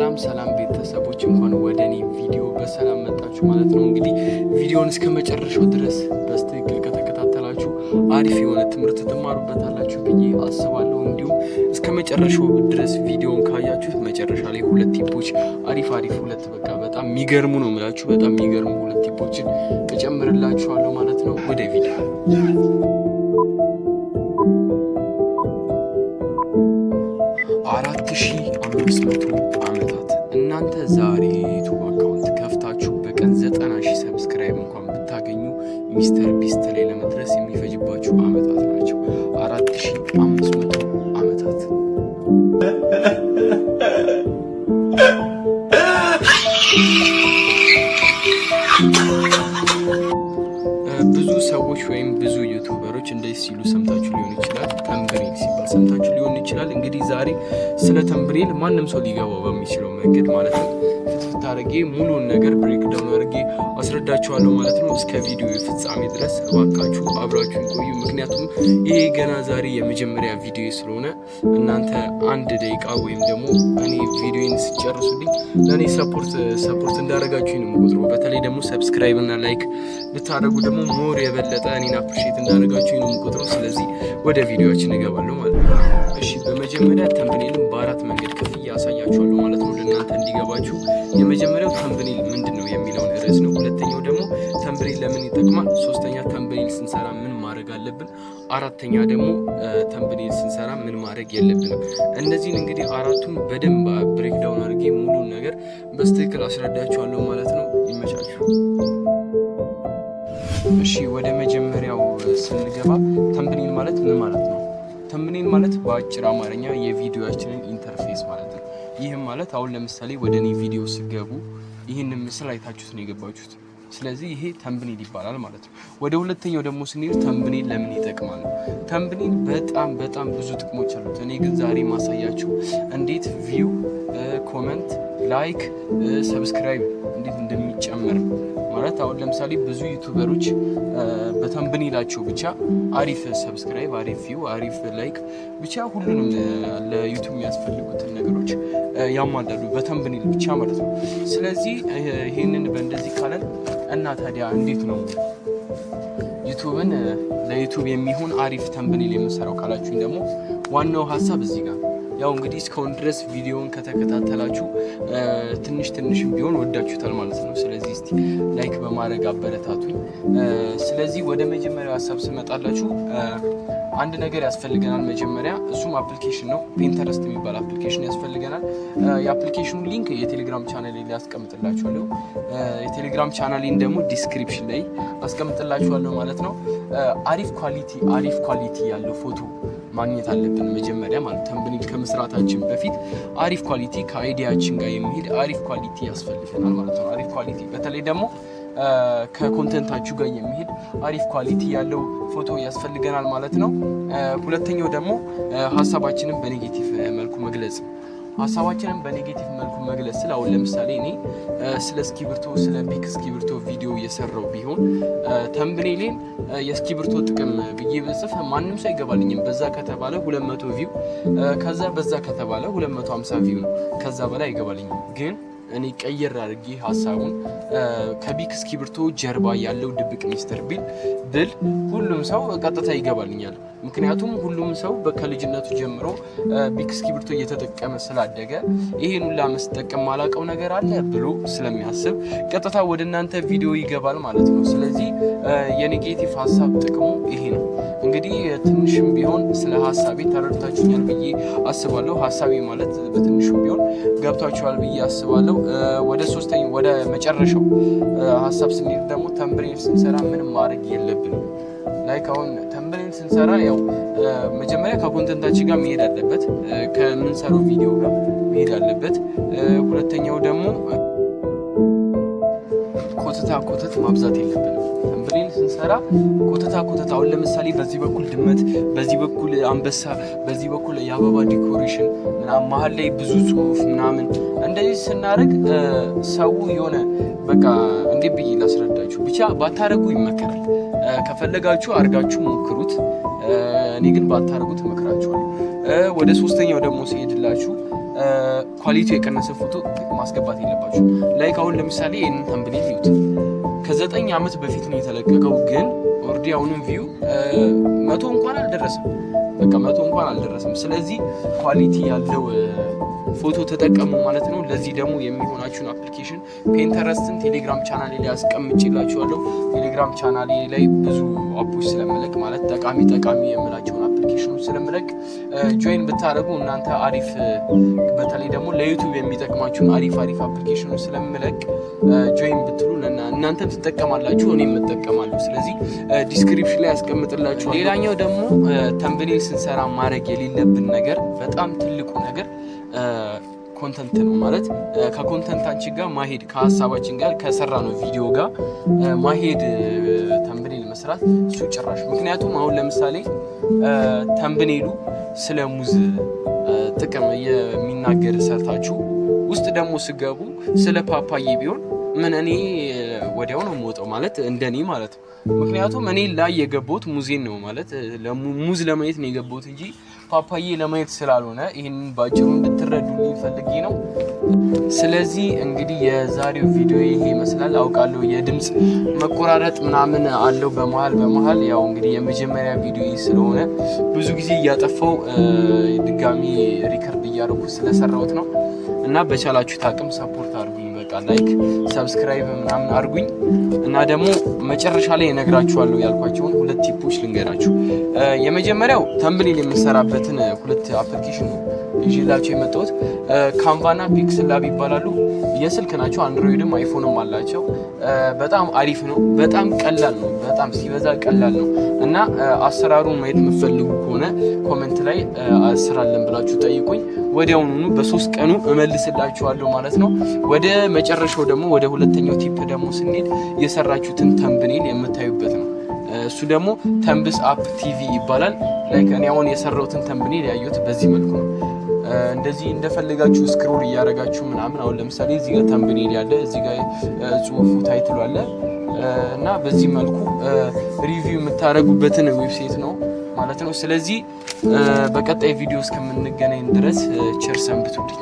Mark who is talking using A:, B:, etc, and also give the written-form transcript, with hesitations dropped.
A: ሰላም ቤተሰቦች እንኳን ወደኔ ቪዲዮ በሰላም መጣችሁ ማለት ነው። እንግዲህ ቪዲዮውን እስከመጨረሻው ድረስ በትክክል ከተከታተላችሁ አሪፍ የሆነ ትምህርት ትማሩበታላችሁ ብዬ አስባለሁ። እንዲሁም እስከመጨረሻው ድረስ ቪዲዮውን ካያችሁ መጨረሻ ላይ ሁለት ቲፖች አሪፍ ሁለት በቃ በጣም የሚገርሙ ነው የምላችሁ በጣም የሚገርሙ ሁለት ቲፖችን እጨምርላችኋለሁ ማለት ነው። ወደ ቪዲዮ 4500 ዓመታት እናንተ ዛሬ ዩቲዩብ አካውንት ከፍታችሁ በቀን 90,000 ሰብስክራይብ እንኳን ብታገኙ ሚስተር ቢስት ላይ ለመድረስ የሚፈጅባችሁ ዓመታት ናቸው። 4500 ዓመታት ብዙ ሰዎች ወይም ብዙ ዩቲዩበሮች እንደዚህ ሲሉ ሰምታችሁ ሊሆን ይችላል። ተምብኔል ሲባል ሰምታችሁ ሊሆን ይችላል። እንግዲህ ዛሬ ስለ ተምብኔል ማንም ሰው ሊገባው በሚችለው መንገድ ማለት ነው ፍትፍት አድርጌ ሙሉውን ነገር ብሬክ ዳውን አድርጌ አስረዳችኋለሁ ማለት ነው። እስከ ቪዲዮ ፍጻሜ ድረስ እባካችሁ አብራችሁን ቆዩ። ምክንያቱም ይሄ ገና ዛሬ የመጀመሪያ ቪዲዮ ስለሆነ እናንተ አንድ ደቂቃ ወይም ደግሞ እኔ ቪዲዮን ስጨርሱልኝ ለእኔ ሰፖርት እንዳደረጋችሁኝ ነው የምቆጥረው። በተለይ ደግሞ ሰብስክራይብ እና ላይክ ብታደርጉ ደግሞ ሞር የበለጠ እኔን አፕሪሼት እንዳደረጋችሁኝ ነው የምቆጥረው። ስለዚህ ወደ ቪዲዮችን እገባለሁ ማለት ነው። እሺ በመጀመሪያ ተምብኔልን በአራት መንገድ ከፍዬ አሳያችኋለሁ ማለት ነው ለእናንተ እንዲገባችሁ። የመጀመሪያው ተምብኔል ምንድን ነው የሚለውን ርዕስ ነው። ሁለተኛው ደግሞ ተምብኔል ለምን ይጠቅማል፣ ሶስተኛ ተምብኔል ስንሰራ ምን ማድረግ አለብን፣ አራተኛ ደግሞ ተምብኔል ስንሰራ ምን ማድረግ የለብንም። እነዚህን እንግዲህ አራቱን በደንብ ብሬክ ዳውን አድርጌ ሙሉን ነገር በስትክክል አስረዳችኋለሁ ማለት ነው። ይመቻችሁ። እሺ ወደ መጀመሪያው ስንገባ ተምብኔል ማለት ምን ማለት ነው? ተምብኔል ማለት በአጭር አማርኛ የቪዲዮአችንን ኢንተርፌስ ማለት ነው። ይህም ማለት አሁን ለምሳሌ ወደ እኔ ቪዲዮ ስገቡ ይህንን ምስል አይታችሁት ነው የገባችሁት። ስለዚህ ይሄ ተምብኔል ይባላል ማለት ነው። ወደ ሁለተኛው ደግሞ ስንሄድ ተምብኔል ለምን ይጠቅማል? ተምብኔል በጣም ብዙ ጥቅሞች አሉት። እኔ ግን ዛሬ ማሳያችሁ እንዴት ቪው፣ ኮመንት፣ ላይክ፣ ሰብስክራይብ እንዴት እንደሚጨምር ማለት አሁን ለምሳሌ ብዙ ዩቲዩበሮች በተምብኔላቸው ብቻ አሪፍ ሰብስክራይብ፣ አሪፍ ቪው፣ አሪፍ ላይክ ብቻ ሁሉንም ለዩቲዩብ የሚያስፈልጉትን ነገሮች ያሟላሉ በተምብኔል ብቻ ማለት ነው። ስለዚህ ይሄንን በእንደዚህ ካለን እና ታዲያ እንዴት ነው ዩቲዩብን ለዩቲዩብ የሚሆን አሪፍ ተምብኔል የምሰራው ካላችሁኝ ደግሞ ዋናው ሀሳብ እዚህ ጋር ያው እንግዲህ እስካሁን ድረስ ቪዲዮውን ከተከታተላችሁ ትንሽም ቢሆን ወዳችሁታል ማለት ነው። ስለዚህ እስቲ ላይክ በማድረግ አበረታቱኝ። ስለዚህ ወደ መጀመሪያው ሀሳብ ስመጣላችሁ አንድ ነገር ያስፈልገናል መጀመሪያ፣ እሱም አፕሊኬሽን ነው። ፒንተረስት የሚባል አፕሊኬሽን ያስፈልገናል። የአፕሊኬሽኑ ሊንክ የቴሌግራም ቻናል ላይ አስቀምጥላችኋለሁ። የቴሌግራም ቻናሌን ደግሞ ዲስክሪፕሽን ላይ አስቀምጥላችኋለሁ ማለት ነው። አሪፍ ኳሊቲ ያለው ፎቶ ማግኘት አለብን መጀመሪያ ማለት ተምብኔል ከመስራታችን በፊት አሪፍ ኳሊቲ ከአይዲያችን ጋር የሚሄድ አሪፍ ኳሊቲ ያስፈልገናል ማለት ነው። አሪፍ ኳሊቲ በተለይ ደግሞ ከኮንተንታችሁ ጋር የሚሄድ አሪፍ ኳሊቲ ያለው ፎቶ ያስፈልገናል ማለት ነው። ሁለተኛው ደግሞ ሀሳባችንን በኔጌቲቭ መልኩ መግለጽ። ሀሳባችንን በኔጌቲቭ መልኩ መግለጽ ስለ አሁን ለምሳሌ እኔ ስለ እስክሪብቶ ስለ ቢክ እስክሪብቶ ቪዲዮ እየሰራው ቢሆን ተምብኔሌን የእስክሪብቶ ጥቅም ብዬ ብጽፍ ማንም ሰው ይገባልኝም። በዛ ከተባለ 200 ቪው፣ ከዛ በዛ ከተባለ 250 ቪው ነው። ከዛ በላይ አይገባልኝም። ግን እኔ ቀየር አድርጌ ሀሳቡን ከቢክ እስክሪብቶ ጀርባ ያለው ድብቅ ሚስጥር ብል ሁሉም ሰው ቀጥታ ይገባልኛል። ምክንያቱም ሁሉም ሰው ከልጅነቱ ጀምሮ ቢክ እስክሪብቶ እየተጠቀመ ስላደገ ይሄን ሁላ መስጠቀም ማላቀው ነገር አለ ብሎ ስለሚያስብ ቀጥታ ወደ እናንተ ቪዲዮ ይገባል ማለት ነው። ስለዚህ የኔጌቲቭ ሀሳብ ጥቅሙ ይሄ ነው። እንግዲህ ትንሽም ቢሆን ስለ ሀሳቤ ተረድታችሁኛል ብዬ አስባለሁ። ሀሳቤ ማለት በትንሹም ቢሆን ገብታችኋል ብዬ አስባለሁ። ወደ መጨረሻው ሀሳብ ስንሄድ ደግሞ ተምብኔል ስንሰራ ምንም ማድረግ የለብንም። ላይክ አሁን ተምብኔል ስንሰራ ያው መጀመሪያ ከኮንተንታችን ጋር መሄድ አለበት፣ ከምንሰራው ቪዲዮ ጋር መሄድ አለበት። ሁለተኛው ደግሞ ኮተት ማብዛት የለብንም። ተምብኔል ስንሰራ ኮተት አሁን ለምሳሌ በዚህ በኩል ድመት፣ በዚህ በኩል አንበሳ፣ በዚህ በኩል የአበባ ዲኮሬሽን ምናምን መሀል ላይ ብዙ ጽሁፍ ምናምን እንደዚህ ስናደርግ ሰው የሆነ በቃ እንዴት ብዬ ላስረዳችሁ ብቻ ባታረጉ ይመከራል። ከፈለጋችሁ አርጋችሁ ሞክሩት። እኔ ግን ባታረጉት እመክራችኋለሁ። ወደ ሶስተኛው ደግሞ ሲሄድላችሁ ኳሊቲው የቀነሰ ፎቶ ማስገባት የለባችሁ። ላይክ አሁን ለምሳሌ ይሄንን ተምብኔል ይዩት፣ ከ9 ዓመት በፊት ነው የተለቀቀው፣ ግን ኦልሬዲ አሁንም ቪው 100 እንኳን አልደረሰም። በቃ 100 እንኳን አልደረሰም። ስለዚህ ኳሊቲ ያለው ፎቶ ተጠቀሙ ማለት ነው። ለዚህ ደግሞ የሚሆናችሁን አፕሊኬሽን ፒንተረስትን ቴሌግራም ቻናሌ ላይ አስቀምጬላችኋለሁ። ቴሌግራም ቻናሌ ላይ ብዙ አፖች ስለምለቅ ማለት ጠቃሚ የምላቸውን አፕሊኬሽኖች ስለምለቅ ጆይን ብታደርጉ እናንተ አሪፍ፣ በተለይ ደግሞ ለዩቲዩብ የሚጠቅማችሁን አሪፍ አፕሊኬሽኖች ስለምለቅ ጆይን ብትሉ እናንተ ትጠቀማላችሁ፣ እኔም እጠቀማለሁ። ስለዚህ ዲስክሪፕሽን ላይ ያስቀምጥላችኋለሁ። ሌላኛው ደግሞ ተምብኔል ስንሰራ ማድረግ የሌለብን ነገር በጣም ትልቁ ነገር ኮንተንት ነው ማለት ከኮንተንታችን ጋር ማሄድ ከሀሳባችን ጋር ከሰራ ነው ቪዲዮ ጋር ማሄድ ተምብኔል መስራት እሱ ጭራሽ። ምክንያቱም አሁን ለምሳሌ ተምብኔሉ ስለ ሙዝ ጥቅም የሚናገር ሰርታችሁ ውስጥ ደግሞ ስገቡ ስለ ፓፓዬ ቢሆን ምን እኔ ወዲያው ነው የምወጣው ማለት እንደኔ ማለት ነው። ምክንያቱም እኔ ላይ የገባሁት ሙዜን ነው ማለት ሙዝ ለማየት ነው የገባሁት እንጂ ፓፓዬ ለማየት ስላልሆነ ይህንን ባጭሩ እንድትረዱልኝ ፈልጌ ነው። ስለዚህ እንግዲህ የዛሬው ቪዲዮ ይሄ ይመስላል። አውቃለሁ የድምፅ መቆራረጥ ምናምን አለው በመሃል ያው እንግዲህ የመጀመሪያ ቪዲዮ ስለሆነ ብዙ ጊዜ እያጠፋው ድጋሚ ሪከርድ እያደረኩ ስለሰራሁት ነው እና በቻላችሁት አቅም ሰፖርት አድርጉኝ። በቃ ላይክ ሰብስክራይብ ምናምን አድርጉኝ እና ደግሞ መጨረሻ ላይ እነግራችኋለሁ ያልኳቸውን 2 ቲፖች ልንገራችሁ። የመጀመሪያው ተምብኔል የምንሰራበትን 2 አፕሊኬሽን ነው ይዤላችሁ የመጣሁት። ካንቫና ፒክስል ላብ ይባላሉ። የስልክ ናቸው፣ አንድሮይድም አይፎንም አላቸው። በጣም አሪፍ ነው፣ በጣም ቀላል ነው፣ በጣም ሲበዛ ቀላል ነው እና አሰራሩን ማየት የምትፈልጉ ከሆነ ኮሜንት ላይ አስራለን ብላችሁ ጠይቁኝ። ወዲያውኑ በ3 ቀኑ እመልስላችኋለሁ ማለት ነው። ወደ መጨረሻው ደግሞ ወደ ሁለተኛው ቲፕ ደግሞ ስንሄድ የሰራችሁትን ተምብኔል የምታዩበት ነው። እሱ ደግሞ ተምብስ አፕ ቲቪ ይባላል። ላይክ እኔ አሁን የሰራሁትን ተምብኔል ያዩት በዚህ መልኩ ነው። እንደዚህ እንደፈለጋችሁ ስክሮል እያደረጋችሁ ምናምን አሁን ለምሳሌ እዚህ ጋር ተምብኔል ያለ እዚህ ጋር ጽሁፉ ታይትሉ አለ እና በዚህ መልኩ ሪቪው የምታደርጉበትን ዌብሳይት ነው ማለት ነው። ስለዚህ በቀጣይ ቪዲዮ እስከምንገናኝ ድረስ ቸር ሰንብቱልኝ።